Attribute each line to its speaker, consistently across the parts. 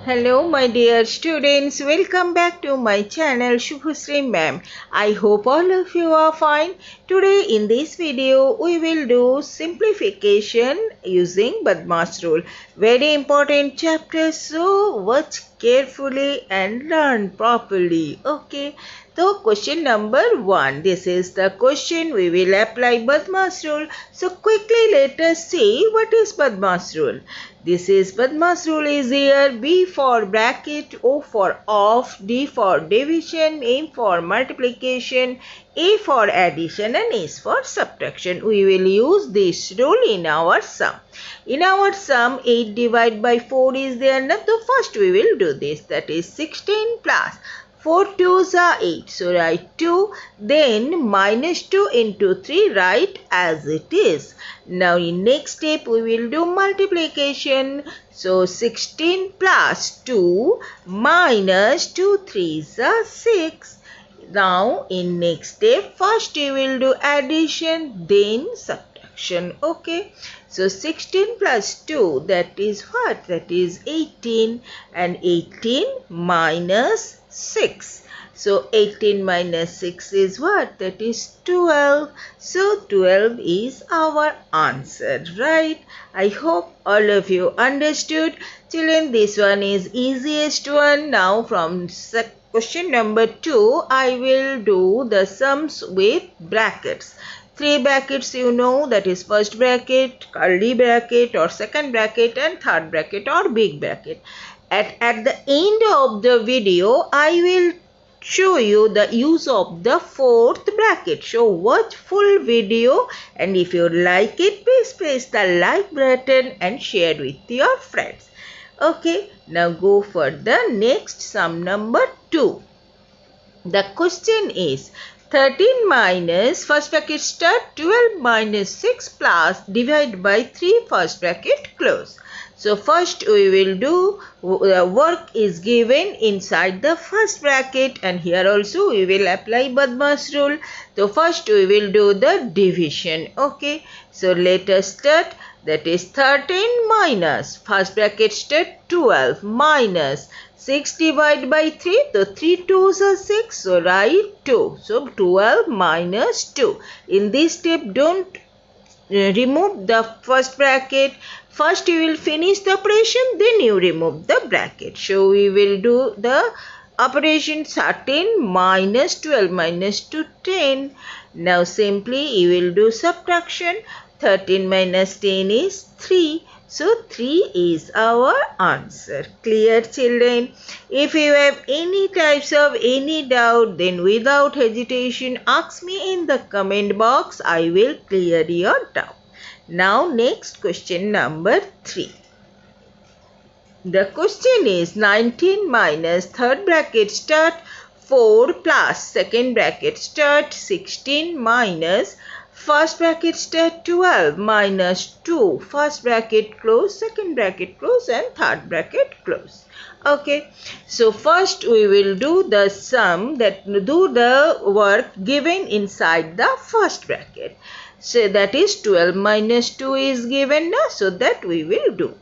Speaker 1: Hello my dear students, welcome back to my channel Subhasri ma'am. I hope all of you are fine. Today in this video we will do simplification using BODMAS rule. Very important chapter, so watch carefully and learn properly. Okay. So question number 1. This is the question. We will apply BODMAS rule. So quickly let us see what is BODMAS rule. This is BODMAS rule is here. B for bracket, O for off, D for division, M for multiplication, A for addition and S for subtraction. We will use this rule in our sum. In our sum 8 divided by 4 is there. Now so first we will do this, that is 16 plus 4 2s are 8. So write 2, then minus 2 into 3, write as it is. Now in next step we will do multiplication. So 16 plus 2 minus 2 3s are 6. Now in next step first we will do addition, then subtraction. Okay. So 16 plus 2, that is what? That is 18, and 18 minus 6. So 18 minus 6 is what? That is 12. So 12 is our answer, right? I hope all of you understood. Children, this one is easiest one. Now from question number 2, I will do the sums with brackets. 3 brackets you know, that is first bracket, curly bracket or second bracket, and third bracket or big bracket. At the end of the video, I will show you the use of the fourth bracket. So watch full video, and if you like it, please press the like button and share with your friends. Okay, now go for the next sum number 2. The question is 13 minus first bracket start 12 minus 6 plus divide by 3 first bracket close. So first we will do work is given inside the first bracket, and here also we will apply BODMAS rule. So first we will do the division. Okay. So let us start. That is 13 minus first bracket start 12 minus 6 divided by 3. So 3 2s are 6. So write 2. So 12 minus 2. In this step don't remove the first bracket. First you will finish the operation, then you remove the bracket. So we will do the operation 13 minus 12 minus 2 10. Now simply you will do subtraction. 13 minus 10 is 3. So 3 is our answer. Clear, children? If you have any types of any doubt, then without hesitation ask me in the comment box. I will clear your doubt. Now next question number 3. The question is 19 minus third bracket start 4 plus second bracket start 16 minus first bracket start 12 minus 2 first bracket close, second bracket close, and third bracket close. Okay, so first we will do the sum, that do the work given inside the first bracket. So that is 12 minus 2 is given now, so that we will do.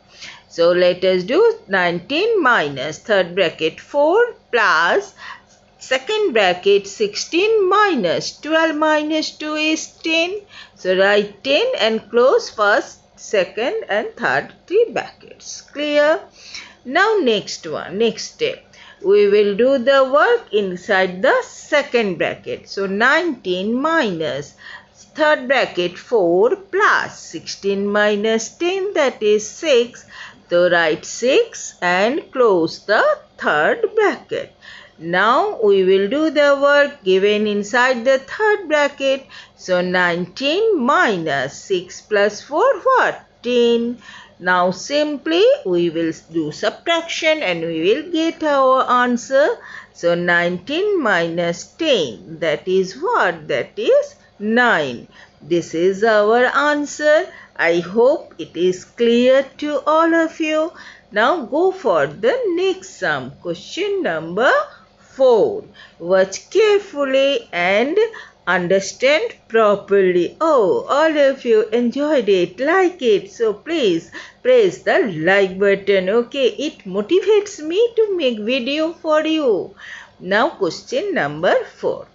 Speaker 1: So let us do 19 minus third bracket 4 plus second bracket 16 minus 12 minus 2 is 10. So write 10 and close first, second and third 3 brackets. Clear? Now next one, next step. We will do the work inside the second bracket. So 19 minus third bracket 4 plus 16 minus 10, that is 6. So write 6 and close the third bracket. Now we will do the work given inside the third bracket. So 19 minus 6 plus 4, what? 10. Now simply we will do subtraction and we will get our answer. So 19 minus 10, that is what? That is 9. This is our answer. I hope it is clear to all of you. Now go for the next sum. Question number 4. Watch carefully and understand properly. Oh, all of you enjoyed it, like it. So please press the like button. Okay, it motivates me to make video for you. Now question number 4.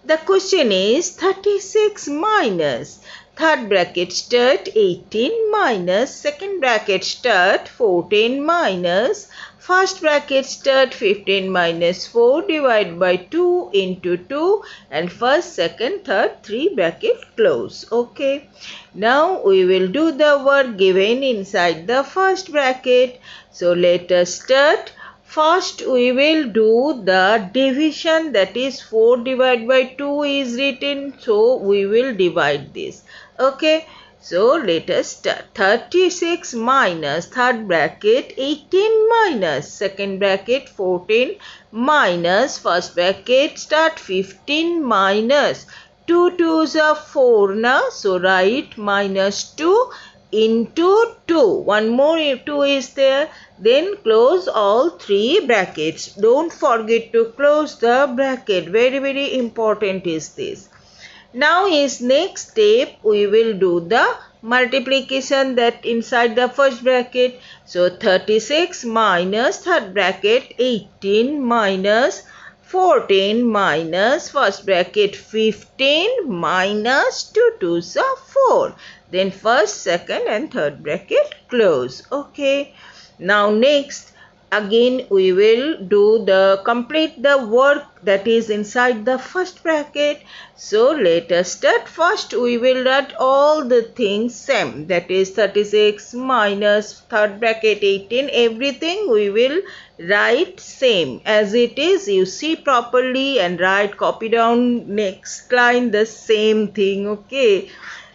Speaker 1: The question is 36 minus third bracket start 18 minus second bracket start 14 minus first bracket start 15 minus 4 divided by 2 into 2 and first, second, third, 3 bracket close. Okay. Now we will do the work given inside the first bracket. So let us start. First, we will do the division, that is 4 divided by 2 is written. So, we will divide this. Okay. So, let us start. 36 minus third bracket 18 minus second bracket 14 minus first bracket start 15 minus 2 2s are 4 now. So, write minus 2 into 2. One more 2 is there. Then close all 3 brackets. Don't forget to close the bracket. Very important is this. Now is next step we will do the multiplication that inside the first bracket. So 36 minus third bracket 18 minus 14 minus first bracket 15 minus 2 2s are 4. Then first, second and third bracket close. Okay. Now next again we will do the complete the work that is inside the first bracket. So let us start. First we will write all the things same, that is 36 minus third bracket 18, everything we will write same as it is. You see properly and write, copy down next line the same thing. Okay.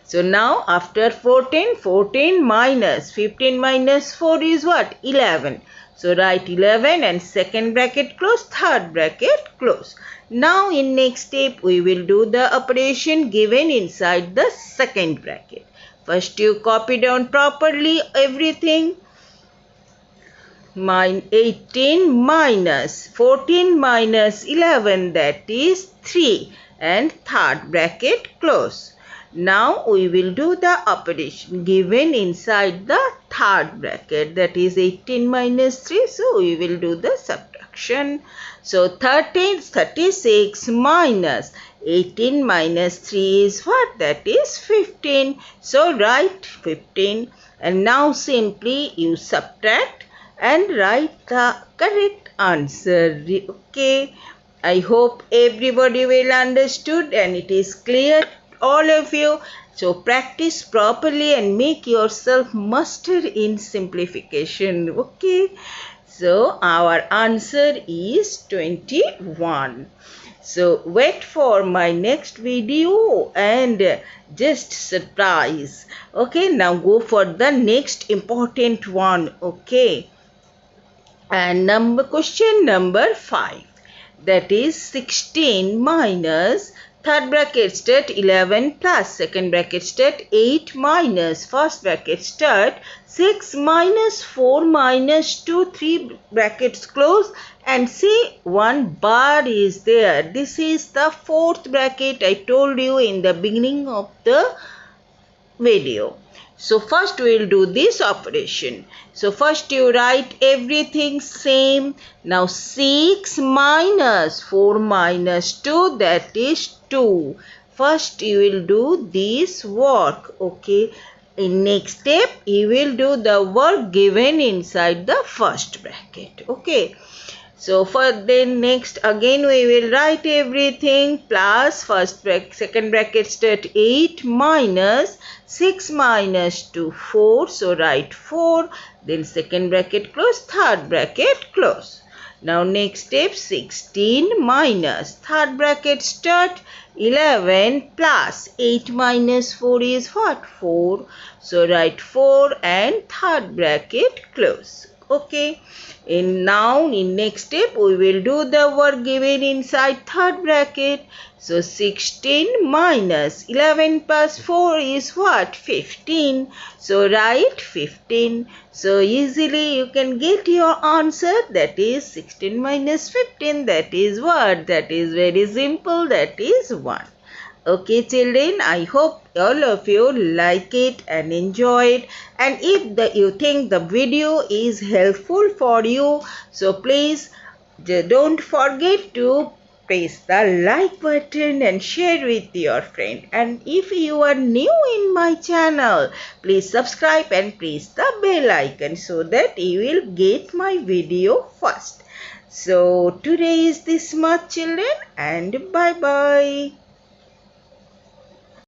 Speaker 1: So now after 14 minus 15 minus 4 is what? 11. So write 11 and second bracket close, third bracket close. Now in next step we will do the operation given inside the second bracket. First you copy down properly everything. 18 minus 14 minus 11, that is 3, and third bracket close. Now we will do the operation given inside the third bracket, that is 18 minus 3. So we will do the subtraction. So 36 minus 18 minus 3 is what? That is 15. So write 15 and now simply you subtract and write the correct answer. Okay. I hope everybody will understood and it is clear. All of you. So practice properly and make yourself master in simplification. Okay. So our answer is 21. So wait for my next video and just surprise. Okay. Now go for the next important one. Okay. And question number 5. That is 16 minus third bracket start 11 plus second bracket start 8 minus first bracket start 6 minus 4 minus 2, 3 brackets close, and see one bar is there. This is the fourth bracket I told you in the beginning of the video. So first we will do this operation. So first you write everything same. Now 6 minus 4 minus 2, that is 2. First you will do this work. Okay. In next step you will do the work given inside the first bracket. Okay. So for then next again we will write everything plus second bracket start 8 minus 6 minus 2, 4. So write 4. Then second bracket close, third bracket close. Now next step 16 minus third bracket start 11 plus 8 minus 4 is what? 4. So write 4 and third bracket close. Okay. In next step we will do the work given inside third bracket. So 16 minus 11 plus 4 is what? 15. So write 15. So easily you can get your answer, that is 16 minus 15. That is what? That is very simple. That is 1. Okay children, I hope all of you like it and enjoy it, and if you think the video is helpful for you, so please don't forget to press the like button and share with your friend. And if you are new in my channel, please subscribe and press the bell icon so that you will get my video first. So today is this much children, and bye bye.